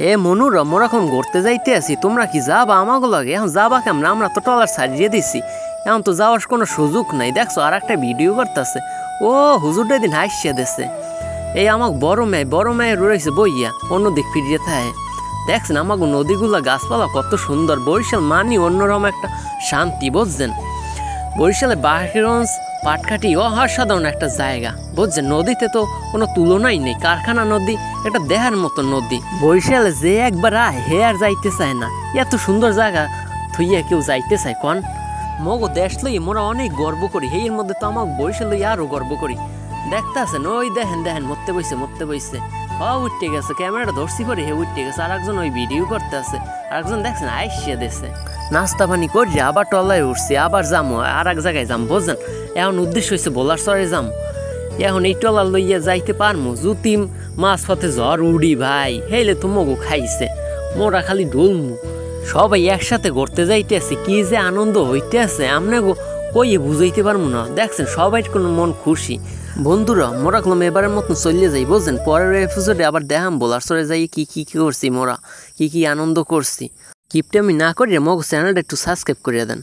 এ মনুর মোরা এখন ঘুরতে যাইতে আছি, তোমরা কি যাবা আমাকে লাগে? এখন যাবা কেমন? আমরা তো ট্রলার সারিয়ে দিছি, এখন তো যাওয়ার কোনো সুযোগ নাই। দেখছো আর একটা ভিডিও করতেছে, ও হুজুরটা দিন হাসিয়ে দিচ্ছে। এই আমাকে বড় মেয়ে রয়েছে বইয়া অন্য দিক ফিরিয়ে থাকে। দেখছেন আমাকে নদীগুলা গাছপালা কত সুন্দর। বরিশাল মানি অন্যরকম একটা শান্তি, বুঝছেন? বরিশালে বাহিরগঞ্জ পাটকাঠি অসাধারণ একটা জায়গা, বুঝছেন? নদীতে তো কোনো তুলনাই নেই, কারখানা নদী, একটা দেহার মতো নদী। বরিশালে যে একবার আয় হে আর যাইতে চায় না, এত সুন্দর জায়গা থইয়া কেউ যাইতে চায় কন? মগো দেশ লই মোরা অনেক গর্ব করি, এর মধ্যে তো আমাকে বরিশাল লই আরও গর্ব করি। দেখতে আছেন ওই দেখেন মরতে বইছে উঠতে গেছে, ক্যামেরাটা ধরছি করে হে উঠতে গেছে। আর একজন ওই ভিডিও করতে আছে, আর একজন দেখছেন আইসিয়া দিচ্ছে। নাস্তা পানি করি আবার টলায় উঠছি, আবার যামো আর এক জায়গায় যাম, বুঝছেন? এখন উদ্দেশ্য হয়েছে বলার সরে যাম। এখন এই টলার লইয়া যাইতে পারমু যদি মাছ পথে ঝড় উড়ি ভাই, হেলে তো মগু খাইছে, মোরা খালি ডুলমু। সবাই একসাথে ঘুরতে যাইতে আছে, কি যে আনন্দ হইতে আছে আমনে গো কইয়ে বুঝাইতে পারবো না। দেখছেন সবাই কোনো মন খুশি। বন্ধুরা মোরা কলম এবারের মতন চলিয়ে যাই, বুঝছেন? পরের এপিসোডে আবার দেখাম বলার সরে যাই কি করছি, মোরা কি আনন্দ করছি। কিপটা আমি না করি মগ চ্যানেলটা একটু সাবস্ক্রাইব করিয়ে দেন।